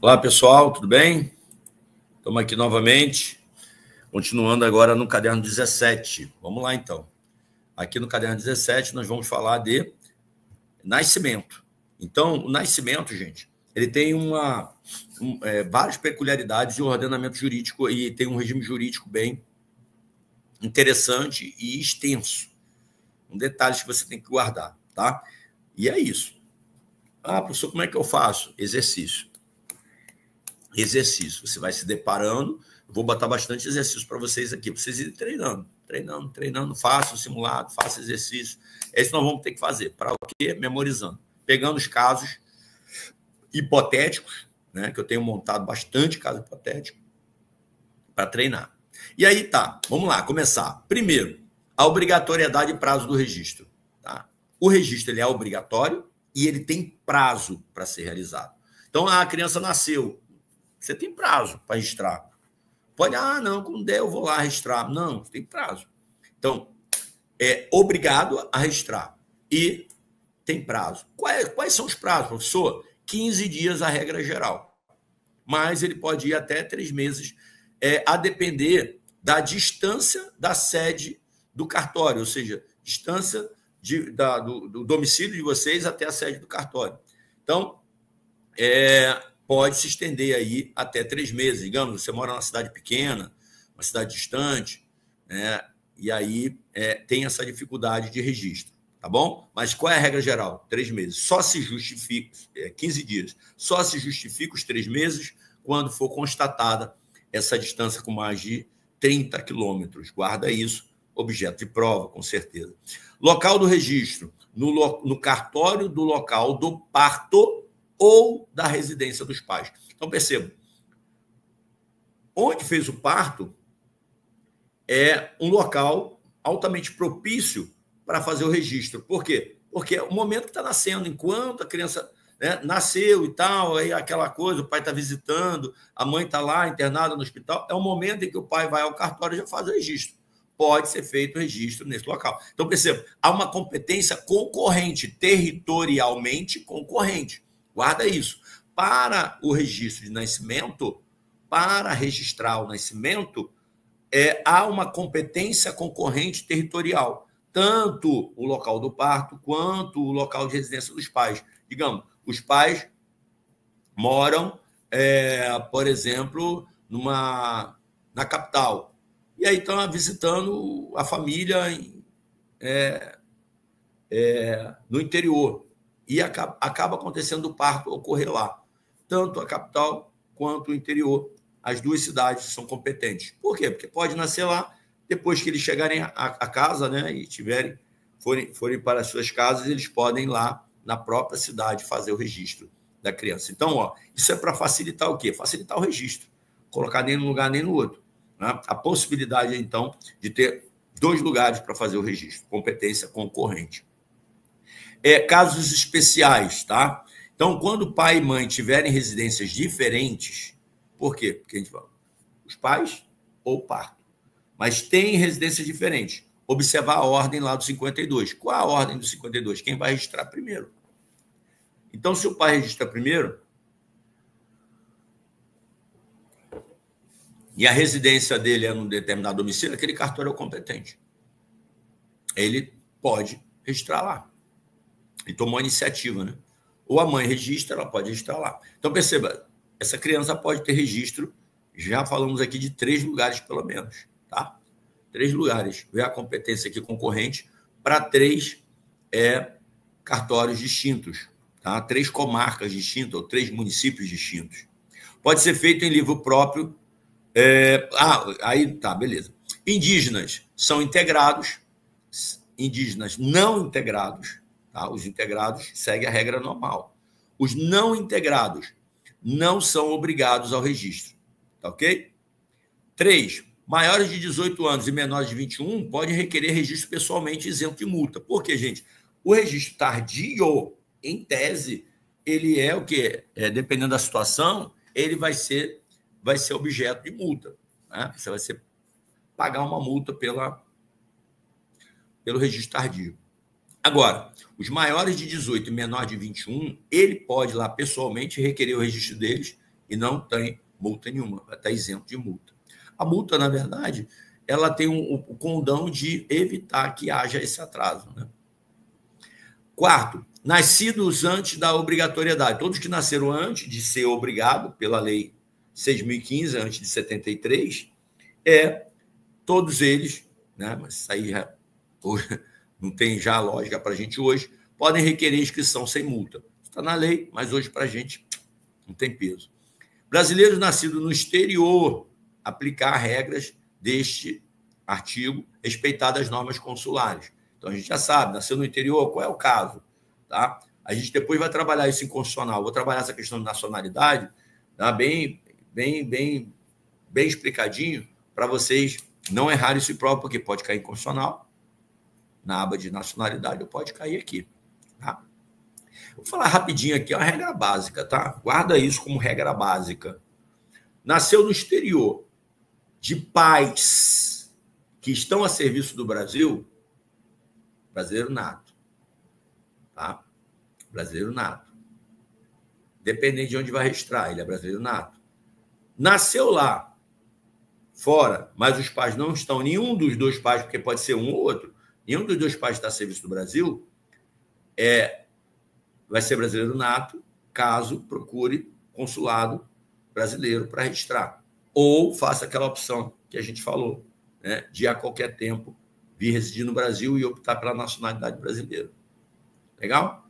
Olá, pessoal, tudo bem? Estamos aqui novamente, continuando agora no caderno 17. Vamos lá, então. Aqui no caderno 17, nós vamos falar de nascimento. Então, o nascimento, gente, ele tem várias peculiaridades de ordenamento jurídico e tem um regime jurídico bem interessante e extenso. Detalhes que você tem que guardar, tá? E é isso. Ah, professor, como é que eu faço? Exercício. Você vai se deparando, eu vou botar bastante exercício para vocês aqui, para vocês irem treinando, faça o simulado, faça exercício. É isso que nós vamos ter que fazer. Para o quê? Memorizando. Pegando os casos hipotéticos, né, que eu tenho montado bastante caso hipotético, para treinar. E aí tá, vamos lá, começar. Primeiro, a obrigatoriedade e prazo do registro. Tá? O registro ele é obrigatório e ele tem prazo para ser realizado. Então, a criança nasceu, você tem prazo para registrar. Pode, não, quando der eu vou lá registrar. Não, tem prazo. Então, é obrigado a registrar. E tem prazo. Quais são os prazos, professor? 15 dias a regra geral. Mas ele pode ir até 3 meses, a depender da distância da sede do cartório, ou seja, distância do domicílio de vocês até a sede do cartório. Então, pode se estender aí até 3 meses. Digamos, você mora numa cidade pequena, uma cidade distante, né? E aí tem essa dificuldade de registro, tá bom? Mas qual é a regra geral? 3 meses. Só se justifica, 15 dias. Só se justifica os 3 meses quando for constatada essa distância com mais de 30 quilômetros. Guarda isso, objeto de prova, com certeza. Local do registro, no cartório do local do parto ou da residência dos pais. Então, perceba, onde fez o parto é um local altamente propício para fazer o registro. Por quê? Porque é o momento que está nascendo, enquanto a criança, né, nasceu e tal, aí aquela coisa, o pai está visitando, a mãe está lá internada no hospital, é o momento em que o pai vai ao cartório e já faz o registro. Pode ser feito o registro nesse local. Então, perceba, há uma competência concorrente, territorialmente concorrente. Guarda isso. Para o registro de nascimento, para registrar o nascimento, há uma competência concorrente territorial, tanto o local do parto quanto o local de residência dos pais. Digamos, os pais moram, por exemplo, na capital, e aí estão visitando a família no interior. E acaba acontecendo o parto ocorrer lá. Tanto a capital quanto o interior, as duas cidades são competentes. Por quê? Porque pode nascer lá, depois que eles chegarem à casa, né, e forem para as suas casas, eles podem ir lá na própria cidade fazer o registro da criança. Então, isso é para facilitar o quê? Facilitar o registro. Colocar nem num lugar nem no outro. Né? A possibilidade, então, de ter 2 lugares para fazer o registro. Competência concorrente. Casos especiais, tá? Então, quando pai e mãe tiverem residências diferentes, por quê? Porque a gente fala, os pais ou parto. Mas tem residências diferentes. Observar a ordem lá do 52. Qual a ordem do 52? Quem vai registrar primeiro? Então, se o pai registra primeiro, e a residência dele é num determinado domicílio, aquele cartório é o competente. Ele pode registrar lá. Ele tomou a iniciativa, né? Ou a mãe registra, ela pode registrar lá. Então, perceba, essa criança pode ter registro, já falamos aqui de 3 lugares, pelo menos, tá? 3 lugares. Vê a competência aqui concorrente para 3 cartórios distintos, tá? 3 comarcas distintas, ou 3 municípios distintos. Pode ser feito em livro próprio. Aí tá, beleza. Indígenas são integrados, indígenas não integrados. Tá? Os integrados seguem a regra normal. Os não integrados não são obrigados ao registro. Tá ok? 3. Maiores de 18 anos e menores de 21 podem requerer registro pessoalmente isento de multa. Por quê, gente? O registro tardio, em tese, ele é o quê? Dependendo da situação, ele vai ser objeto de multa. Né? Você vai pagar uma multa pelo registro tardio. Agora, os maiores de 18 e menor de 21, ele pode lá pessoalmente requerer o registro deles e não tem multa nenhuma, vai estar isento de multa. A multa, na verdade, ela tem o condão de evitar que haja esse atraso, né? Quarto, nascidos antes da obrigatoriedade. Todos que nasceram antes de ser obrigado pela lei 6.015, antes de 73, todos eles, né? Mas isso aí já, não tem já lógica para a gente hoje, podem requerer inscrição sem multa. Está na lei, mas hoje para a gente não tem peso. Brasileiros nascidos no exterior, aplicar regras deste artigo, respeitadas as normas consulares. Então, a gente já sabe, nasceu no interior, qual é o caso? Tá? A gente depois vai trabalhar isso em constitucional. Vou trabalhar essa questão de nacionalidade, tá? bem explicadinho, para vocês não errarem isso próprio, porque pode cair em constitucional, na aba de nacionalidade, ou pode cair aqui. Tá? Vou falar rapidinho aqui, uma regra básica, tá? Guarda isso como regra básica. Nasceu no exterior, de pais que estão a serviço do Brasil, brasileiro nato. Tá? Brasileiro nato. Dependente de onde vai registrar, ele é brasileiro nato. Nasceu lá, fora, mas os pais não estão, nenhum dos dois pais, porque pode ser um ou outro, nenhum dos dois pais está a serviço do Brasil, vai ser brasileiro nato, caso procure consulado brasileiro para registrar. Ou faça aquela opção que a gente falou, né, de a qualquer tempo vir residir no Brasil e optar pela nacionalidade brasileira. Legal?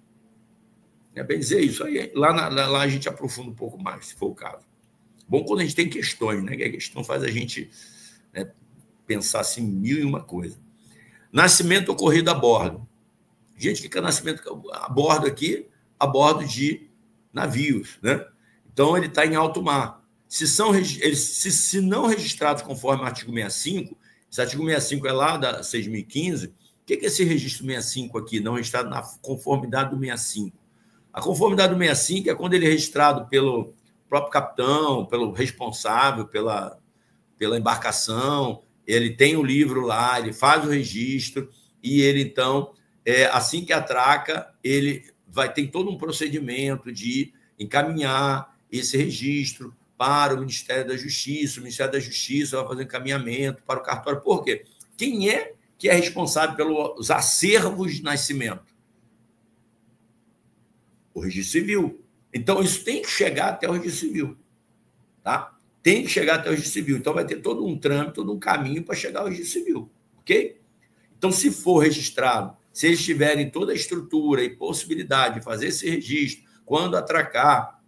É bem dizer isso aí. Lá a gente aprofunda um pouco mais, se for o caso. Bom quando a gente tem questões, né? Que a questão faz a gente, né, pensar assim, mil e uma coisa. Nascimento ocorrido a bordo. Gente, que é nascimento a bordo aqui? A bordo de navios, né? Então, ele está em alto mar. Se não registrados conforme o artigo 65, esse artigo 65 é lá da 6.015, o que é esse registro 65 aqui, não registrado na conformidade do 65? A conformidade do 65 é quando ele é registrado pelo próprio capitão, pelo responsável, pela embarcação, ele tem o livro lá, ele faz o registro, e ele, então, assim que atraca, ele tem todo um procedimento de encaminhar esse registro para o Ministério da Justiça. O Ministério da Justiça vai fazer um encaminhamento para o cartório. Por quê? Quem é que é responsável pelos acervos de nascimento? O Registro Civil. Então, isso tem que chegar até o Registro Civil. Tá? Tem que chegar até o Registro Civil. Então, vai ter todo um trâmite, todo um caminho para chegar ao Registro Civil. Ok? Então, se for registrado, se eles tiverem toda a estrutura e possibilidade de fazer esse registro, quando atracar,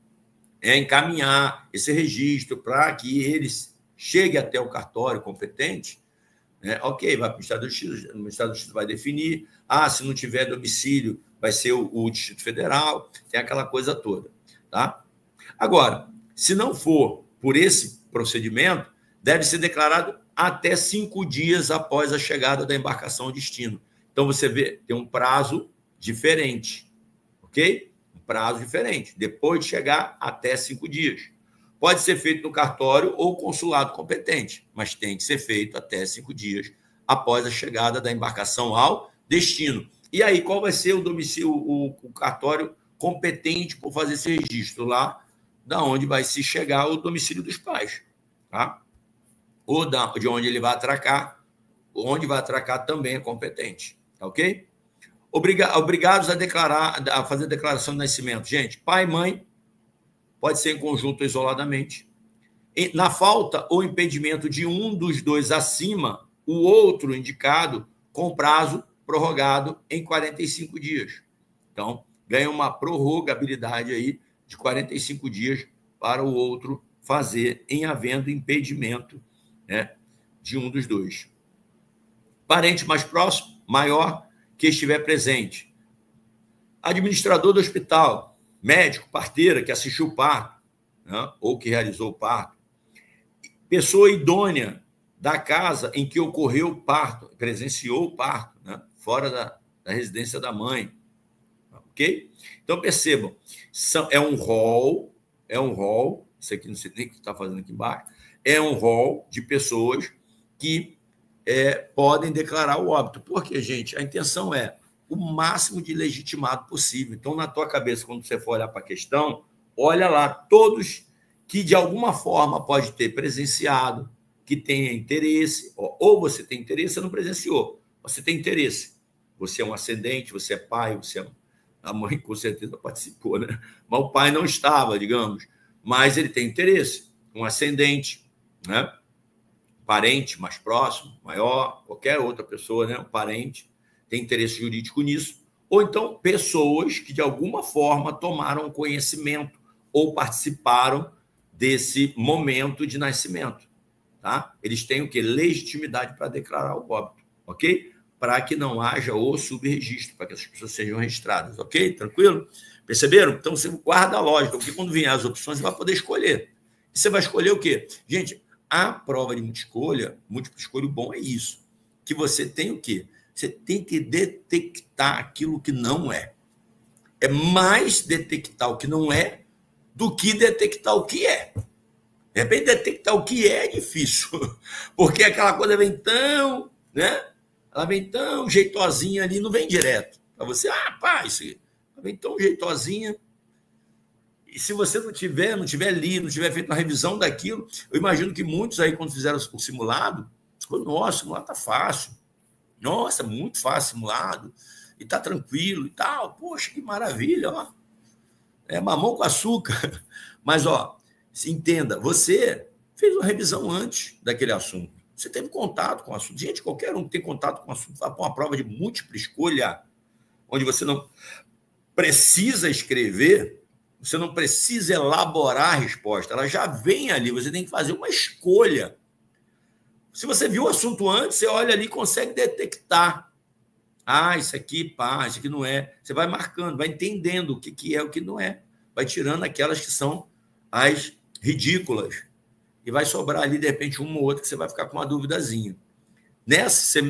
encaminhar esse registro para que eles cheguem até o cartório competente, né? Ok, vai para o Ministério da Justiça, o Ministério da Justiça vai definir, se não tiver domicílio, vai ser o Distrito Federal, tem aquela coisa toda. Tá? Agora, se não for por esse procedimento, deve ser declarado até 5 dias após a chegada da embarcação ao destino. Então, você vê, tem um prazo diferente, ok? Um prazo diferente, depois de chegar até 5 dias. Pode ser feito no cartório ou consulado competente, mas tem que ser feito até 5 dias após a chegada da embarcação ao destino. E aí, qual vai ser o domicílio, o cartório competente por fazer esse registro? Lá da onde vai se chegar o domicílio dos pais, tá? Ou de onde ele vai atracar, onde vai atracar também é competente, tá ok? Obrigados a fazer declaração de nascimento. Gente, pai e mãe, pode ser em conjunto ou isoladamente. Na falta ou impedimento de um dos dois acima, o outro indicado com prazo prorrogado em 45 dias. Então, ganha uma prorrogabilidade aí de 45 dias para o outro fazer, em havendo impedimento, né, de um dos dois. Parente mais próximo, maior, que estiver presente. Administrador do hospital, médico, parteira que assistiu o parto, né, ou que realizou o parto. Pessoa idônea da casa em que ocorreu o parto, presenciou o parto, né, fora da residência da mãe. Ok? Então, percebam, é um rol, isso aqui não sei nem o que está fazendo aqui embaixo, é um rol de pessoas que podem declarar o óbito. Porque, gente, a intenção é o máximo de legitimado possível. Então, na tua cabeça, quando você for olhar para a questão, olha lá todos que de alguma forma pode ter presenciado, que tenha interesse, ou você tem interesse, você não presenciou, você tem interesse. Você é um ascendente, você é pai, você é... A mãe com certeza participou, né? Mas o pai não estava, digamos. Mas ele tem interesse, um ascendente, né? Parente mais próximo, maior, qualquer outra pessoa, né? Um parente tem interesse jurídico nisso. Ou então pessoas que de alguma forma tomaram conhecimento ou participaram desse momento de nascimento. Tá? Eles têm o quê? Legitimidade para declarar o óbito, ok? Para que não haja o subregistro, para que essas pessoas sejam registradas, ok? Tranquilo? Perceberam? Então, você guarda a lógica, porque quando vier as opções, você vai poder escolher. E você vai escolher o quê? Gente, a prova de múltipla escolha, o bom é isso, que você tem o quê? Você tem que detectar aquilo que não é. É mais detectar o que não é do que detectar o que é. De repente, detectar o que é difícil, porque aquela coisa vem tão, né? Ela vem tão jeitosinha ali, não vem direto. Para você, pá, isso aí. Ela vem tão jeitosinha. E se você não tiver lido, não tiver feito uma revisão daquilo, eu imagino que muitos aí, quando fizeram o simulado, falaram, nossa, o simulado está fácil. Nossa, muito fácil simulado. E está tranquilo e tal. Poxa, que maravilha, ó. É mamão com açúcar. Mas, ó, se entenda, você fez uma revisão antes daquele assunto. Você teve contato com o assunto. Gente, qualquer um que tem contato com o assunto vai para uma prova de múltipla escolha, onde você não precisa escrever, você não precisa elaborar a resposta. Ela já vem ali, você tem que fazer uma escolha. Se você viu o assunto antes, você olha ali e consegue detectar. Isso aqui, pá, isso aqui não é. Você vai marcando, vai entendendo o que é, o que não é. Vai tirando aquelas que são as ridículas. E vai sobrar ali, de repente, uma ou outra que você vai ficar com uma duvidazinha. Nesse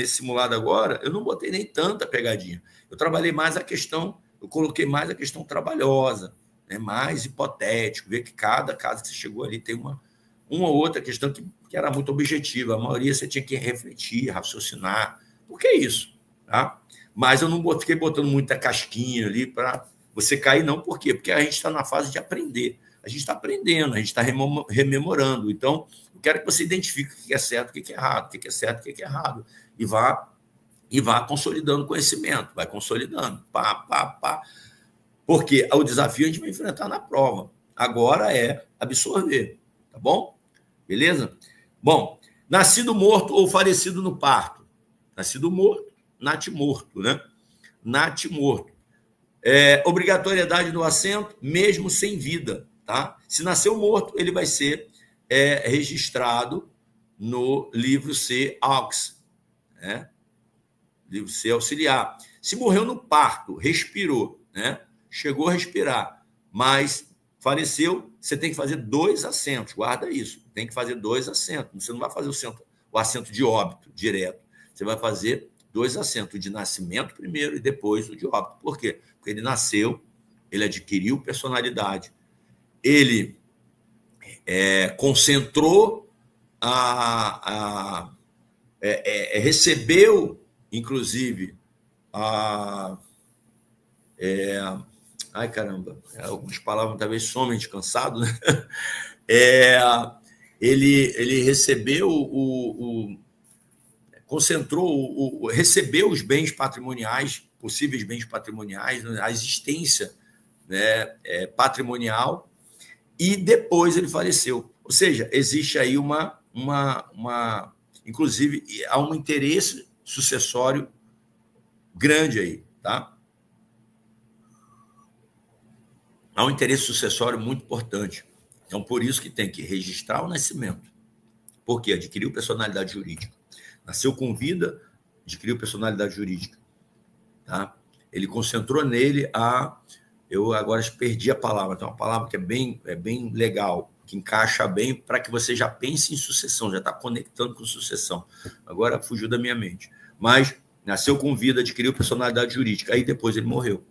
simulado agora, eu não botei nem tanta pegadinha. Eu trabalhei mais a questão, eu coloquei mais a questão trabalhosa, né? Mais hipotético, ver que cada caso que você chegou ali tem uma ou outra questão que era muito objetiva. A maioria você tinha que refletir, raciocinar. Por que isso? Tá? Mas eu não fiquei botando muita casquinha ali para você cair, não. Por quê? Porque a gente está na fase de aprender. A gente está aprendendo, a gente está rememorando. Então, eu quero que você identifique o que é certo, o que é errado, o que é certo, o que é errado. E vá consolidando conhecimento, vai consolidando. Pá. Porque o desafio a gente vai enfrentar na prova. Agora é absorver, tá bom? Beleza? Bom, nascido morto ou falecido no parto. Nascido morto, natimorto, né? Natimorto. Obrigatoriedade do assento, mesmo sem vida, tá? Se nasceu morto, ele vai ser registrado no livro C aux, né? Livro C auxiliar. Se morreu no parto, respirou, né? Chegou a respirar, mas faleceu, você tem que fazer 2 assentos, guarda isso, tem que fazer 2 assentos, você não vai fazer o assento de óbito direto, você vai fazer 2 assentos, o de nascimento primeiro e depois o de óbito. Por quê? Porque ele nasceu, ele adquiriu personalidade, ele concentrou, recebeu, inclusive, ai, caramba, algumas palavras talvez somem de cansado, né? Ele recebeu concentrou, recebeu os bens patrimoniais, possíveis bens patrimoniais, a existência, né, patrimonial, e depois ele faleceu. Ou seja, existe aí inclusive, há um interesse sucessório grande aí, tá? Há um interesse sucessório muito importante. Então, por isso que tem que registrar o nascimento. Porque adquiriu personalidade jurídica. Nasceu com vida, adquiriu personalidade jurídica. Tá? Ele concentrou nele eu agora perdi a palavra, tem uma palavra que é bem legal, que encaixa bem para que você já pense em sucessão, já está conectando com sucessão. Agora fugiu da minha mente. Mas nasceu com vida, adquiriu personalidade jurídica, aí depois ele morreu.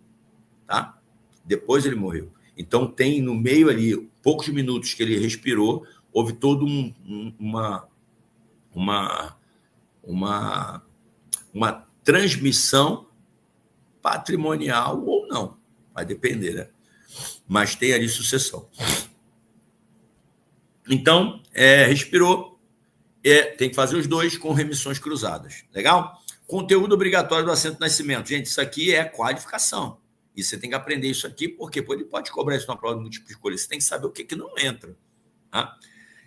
Tá? Depois ele morreu. Então tem no meio ali, poucos minutos que ele respirou, houve toda uma transmissão patrimonial ou não, vai depender, né? Mas tem ali sucessão. Então, respirou, tem que fazer os dois com remissões cruzadas. Legal? Conteúdo obrigatório do assento de nascimento. Gente, isso aqui é qualificação. E você tem que aprender isso aqui, porque ele pode cobrar isso na prova de múltipla escolha. Você tem que saber o que não entra. Tá?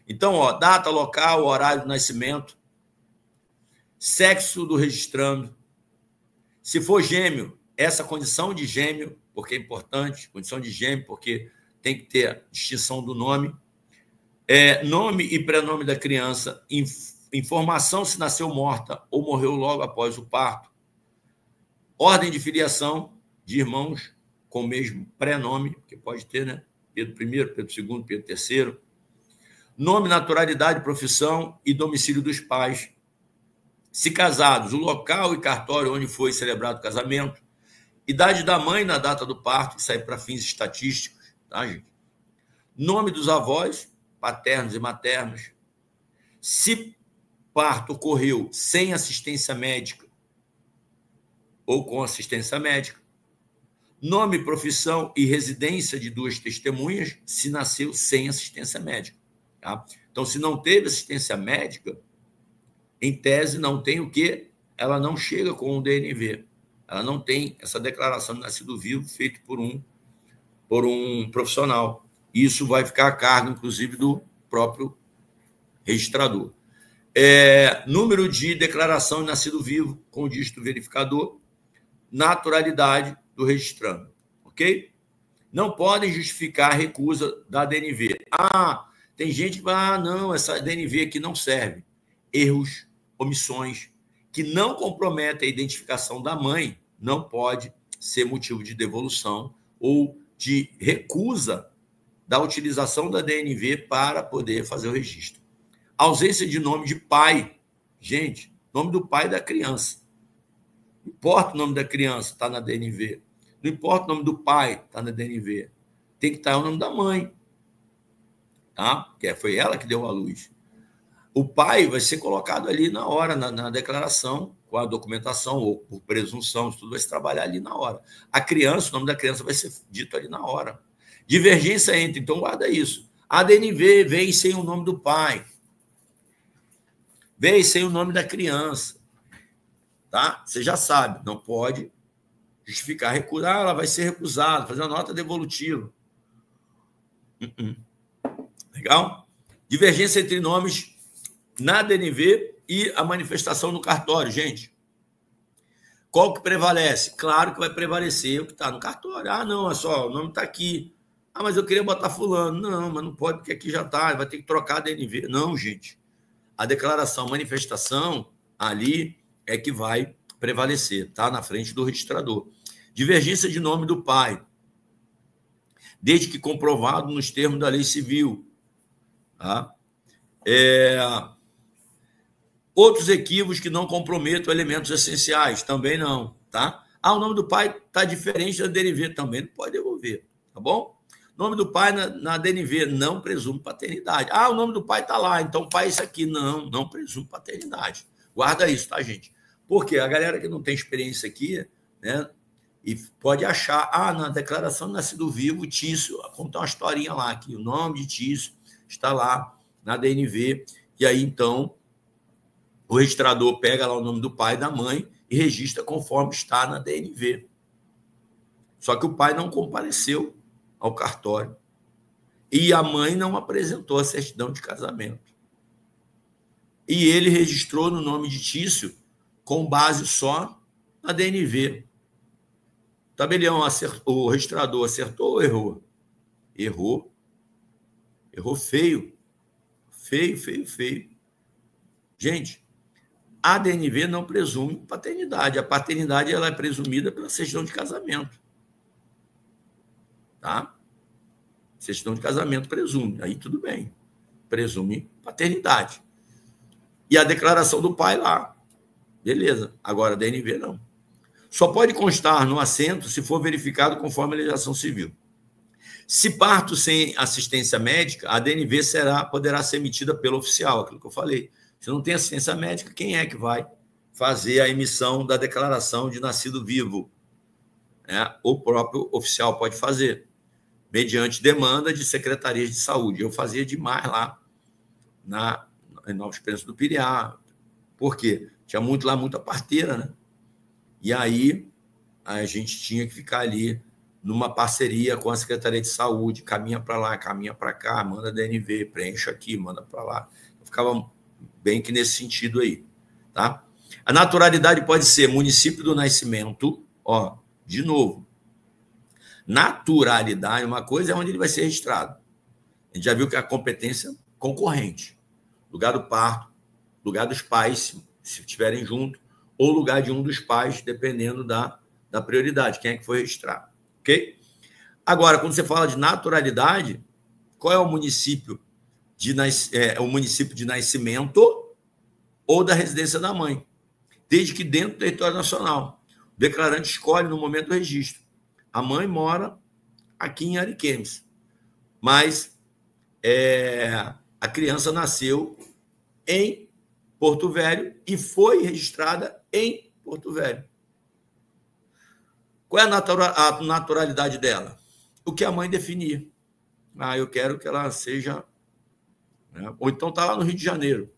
Então, data, local, horário do nascimento, sexo do registrando. Se for gêmeo, essa condição de gêmeo, porque é importante, condição de gêmeo, porque tem que ter a distinção do nome. Nome e prenome da criança, informação se nasceu morta ou morreu logo após o parto. Ordem de filiação de irmãos com o mesmo prenome, que pode ter, né? Pedro I, Pedro II, Pedro III. Nome, naturalidade, profissão e domicílio dos pais. Se casados, o local e cartório onde foi celebrado o casamento. Idade da mãe na data do parto, isso aí para fins estatísticos, tá, gente? Nome dos avós, paternos e maternos. Se parto ocorreu sem assistência médica ou com assistência médica. Nome, profissão e residência de duas testemunhas, se nasceu sem assistência médica. Tá? Então, se não teve assistência médica, em tese, não tem o quê? Ela não chega com o DNV. Ela não tem essa declaração de nascido vivo feita por um profissional. Isso vai ficar a cargo, inclusive, do próprio registrador. Número de declaração de nascido vivo com o dígito verificador, naturalidade do registrando, ok? Não podem justificar a recusa da DNV. Tem gente que vai, não, essa DNV aqui não serve. Erros, omissões, que não comprometem a identificação da mãe, não pode ser motivo de devolução ou de recusa da utilização da DNV para poder fazer o registro. Ausência de nome de pai. Gente, nome do pai da criança. Não importa o nome da criança, está na DNV. Não importa o nome do pai, está na DNV. Tem que estar o nome da mãe. Tá? Porque foi ela que deu a luz. O pai vai ser colocado ali na hora, na declaração, com a documentação ou por presunção, tudo vai se trabalhar ali na hora. A criança, o nome da criança vai ser dito ali na hora. Divergência entre, então guarda isso. A DNV vem sem o nome do pai. Vem sem o nome da criança. Tá? Você já sabe, não pode justificar, recusar, ela vai ser recusada, fazer uma nota devolutiva. Legal? Divergência entre nomes na DNV e a manifestação no cartório, gente. Qual que prevalece? Claro que vai prevalecer o que está no cartório. Não, é só, o nome está aqui. Mas eu queria botar fulano. Não, mas não pode, porque aqui já está, vai ter que trocar a DNV. Não, gente. A declaração, manifestação, ali é que vai prevalecer, tá? Na frente do registrador. Divergência de nome do pai, desde que comprovado nos termos da lei civil. Tá? Outros equívocos que não comprometam elementos essenciais, também não. Tá? O nome do pai está diferente da DNV, também não pode devolver. Tá bom? Nome do pai na DNV não presume paternidade. O nome do pai está lá, então o pai é isso aqui. Não presume paternidade. Guarda isso, tá, gente? Porque a galera que não tem experiência aqui, né, e pode achar, na declaração de nascido vivo, Tício, contar uma historinha lá, que o nome de Tício está lá na DNV, e aí, então, o registrador pega lá o nome do pai e da mãe e registra conforme está na DNV. Só que o pai não compareceu ao cartório e a mãe não apresentou a certidão de casamento. E ele registrou no nome de Tício com base só na DNV. Tabelião, o registrador acertou ou errou? Errou. Errou feio. Feio. Gente, a DNV não presume paternidade. A paternidade ela é presumida pela certidão de casamento. Tá? Certidão de casamento presume. Aí tudo bem. Presume paternidade. E a declaração do pai lá. Beleza. Agora a DNV não. Só pode constar no assento se for verificado conforme a legislação civil. Se parto sem assistência médica, a DNV poderá ser emitida pelo oficial, aquilo que eu falei. Se não tem assistência médica, quem é que vai fazer a emissão da declaração de nascido vivo? O próprio oficial pode fazer, mediante demanda de secretarias de saúde. Eu fazia demais lá em Nova Esperança do Piriá. Por quê? Tinha muita parteira, né? E aí a gente tinha que ficar ali numa parceria com a Secretaria de Saúde, caminha para lá, caminha para cá, manda DNV, preenche aqui, manda para lá. Eu ficava bem que nesse sentido aí, tá? A naturalidade pode ser município do nascimento, ó, de novo. Naturalidade, uma coisa é onde ele vai ser registrado. A gente já viu que é a competência concorrente. Lugar do parto, lugar dos pais, se estiverem junto, ou lugar de um dos pais, dependendo da prioridade, quem é que foi registrado. Ok? Agora, quando você fala de naturalidade, qual é o município o município de nascimento ou da residência da mãe? Desde que dentro do território nacional. O declarante escolhe no momento do registro. A mãe mora aqui em Ariquemes, mas a criança nasceu em Porto Velho e foi registrada em Porto Velho. Qual é a naturalidade dela? O que a mãe definir. Eu quero que ela seja... Né? Ou então está lá no Rio de Janeiro.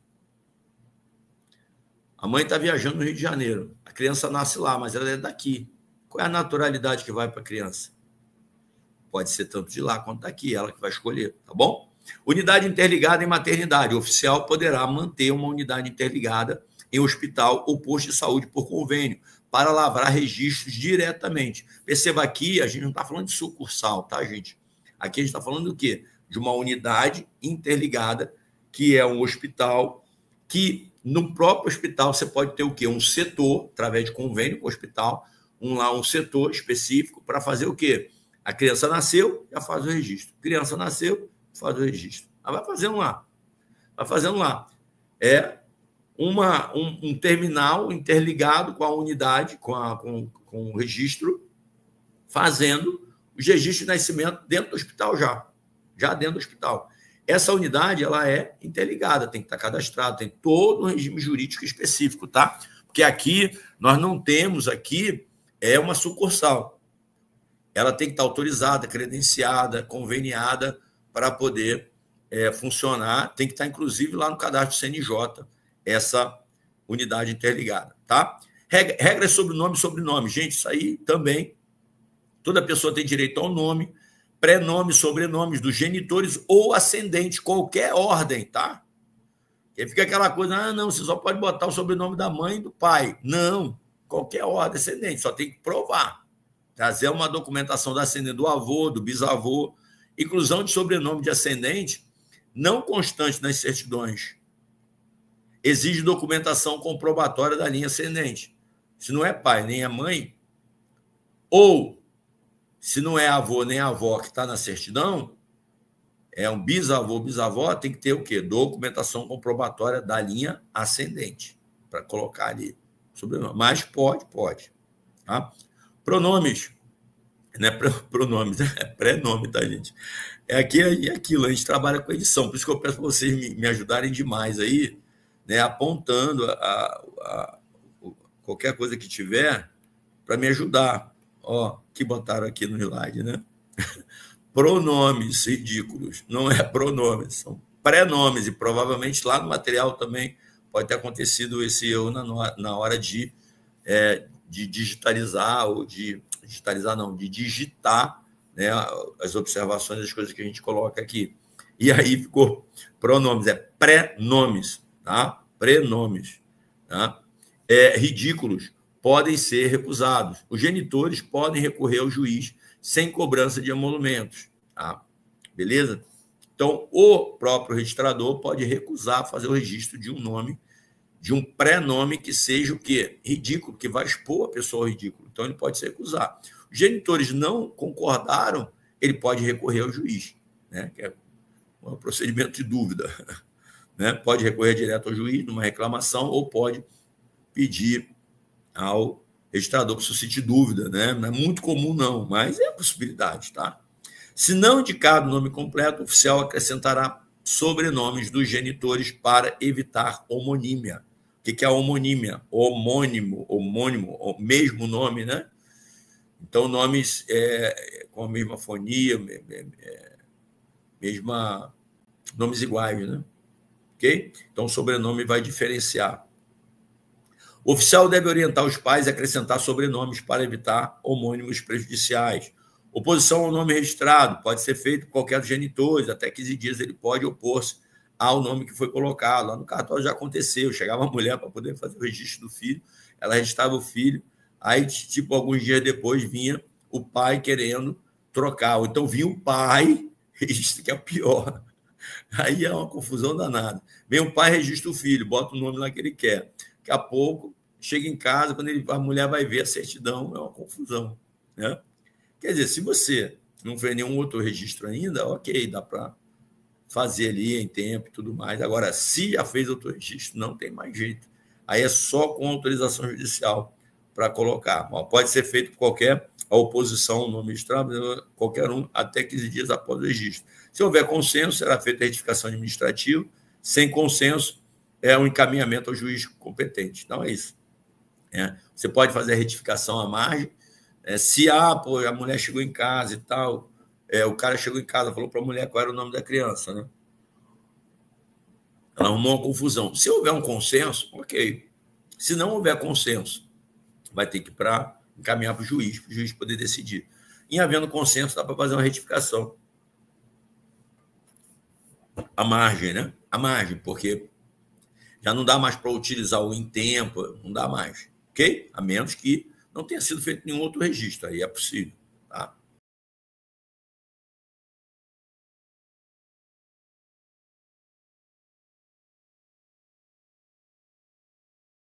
A mãe está viajando no Rio de Janeiro. A criança nasce lá, mas ela é daqui. Qual é a naturalidade que vai para a criança? Pode ser tanto de lá quanto daqui, ela que vai escolher, tá bom? Unidade interligada em maternidade. O oficial poderá manter uma unidade interligada em hospital ou posto de saúde por convênio, para lavrar registros diretamente. Perceba aqui, a gente não está falando de sucursal, tá, gente? Aqui a gente está falando do quê? De uma unidade interligada, que é um hospital, que no próprio hospital você pode ter o quê? Um setor, através de convênio com o hospital, um setor específico para fazer o quê? A criança nasceu, já faz o registro. A criança nasceu, faz o registro. Ela vai fazendo lá. Vai fazendo lá. É um terminal interligado com a unidade, com o registro, fazendo os registros de nascimento dentro do hospital já dentro do hospital. Essa unidade, ela é interligada, tem que estar cadastrada, tem todo um regime jurídico específico, tá? Porque aqui, nós não temos aqui, uma sucursal. Ela tem que estar autorizada, credenciada, conveniada para poder funcionar, tem que estar, inclusive, lá no cadastro CNJ, essa unidade interligada, tá? Regras sobre nome e sobrenome. Gente, isso aí também, toda pessoa tem direito ao nome, pré-nome, sobrenomes dos genitores ou ascendentes, qualquer ordem, tá? Porque fica aquela coisa, não, você só pode botar o sobrenome da mãe e do pai. Não, qualquer ordem ascendente, só tem que provar. Trazer uma documentação da ascendente do avô, do bisavô, inclusão de sobrenome de ascendente, não constante nas certidões. Exige documentação comprobatória da linha ascendente. Se não é pai nem é mãe, ou se não é avô nem avó que está na certidão, é um bisavô, bisavó, tem que ter o quê? Documentação comprobatória da linha ascendente, para colocar ali sobrenome. Mas pode. Tá? Pronomes. Não é pronomes, é pré-nome, tá, gente? É aqui e aquilo, a gente trabalha com edição, por isso que eu peço para vocês me ajudarem demais aí, né, apontando qualquer coisa que tiver para me ajudar. Ó, que botaram aqui no slide, né? Pronomes ridículos. Não é pronomes, são pré-nomes. E provavelmente lá no material também pode ter acontecido esse erro na hora de digitalizar, ou de digitar, né, as observações, as coisas que a gente coloca aqui. E aí ficou pronomes, pré-nomes, tá? Prenomes, tá? Ridículos podem ser recusados. Os genitores podem recorrer ao juiz sem cobrança de emolumentos, tá? Beleza? Então, o próprio registrador pode recusar fazer o registro de um nome, de um pré-nome que seja o quê? Ridículo, que vai expor a pessoa ao ridículo. Então, ele pode se recusar. Os genitores não concordaram, ele pode recorrer ao juiz, né? Que é um procedimento de dúvida. Né? Pode recorrer direto ao juiz numa reclamação ou pode pedir ao registrador que suscite dúvida, né? Não é muito comum, não, mas é a possibilidade, tá? Se não indicado o nome completo, o oficial acrescentará sobrenomes dos genitores para evitar homonímia. O que é a homonímia? Homônimo, o mesmo nome, né? Então, nomes com a mesma fonia, nomes iguais, né? ok? Então, o sobrenome vai diferenciar. O oficial deve orientar os pais a acrescentar sobrenomes para evitar homônimos prejudiciais. Oposição ao nome registrado pode ser feito por qualquer dos genitores, até 15 dias ele pode opor-se ao nome que foi colocado. Lá no cartório já aconteceu, chegava uma mulher para poder fazer o registro do filho, ela registrava o filho, aí, tipo, alguns dias depois vinha o pai querendo trocar, ou então vinha o pai, registro que é o pior. Aí é uma confusão danada. Vem o pai, registra o filho, bota o nome lá que ele quer. Daqui a pouco, chega em casa, quando a mulher vai ver a certidão, é uma confusão, né? Quer dizer, se você não fez nenhum outro registro ainda, ok, dá para fazer ali em tempo e tudo mais. Agora, se já fez outro registro, não tem mais jeito. Aí é só com autorização judicial para colocar. Pode ser feito por qualquer oposição ao nome registrado, qualquer um, até 15 dias após o registro. Se houver consenso, será feita a retificação administrativa. Sem consenso, é um encaminhamento ao juiz competente. Então, é isso. Você pode fazer a retificação à margem. Se a mulher chegou em casa e tal, o cara chegou em casa, falou para a mulher qual era o nome da criança, né? Ela arrumou uma confusão. Se houver um consenso, ok. Se não houver consenso, vai ter que encaminhar para o juiz poder decidir. Em havendo consenso, dá para fazer uma retificação. A margem, né? A margem, porque já não dá mais para utilizar o em tempo, não dá mais, ok? A menos que não tenha sido feito nenhum outro registro, aí é possível.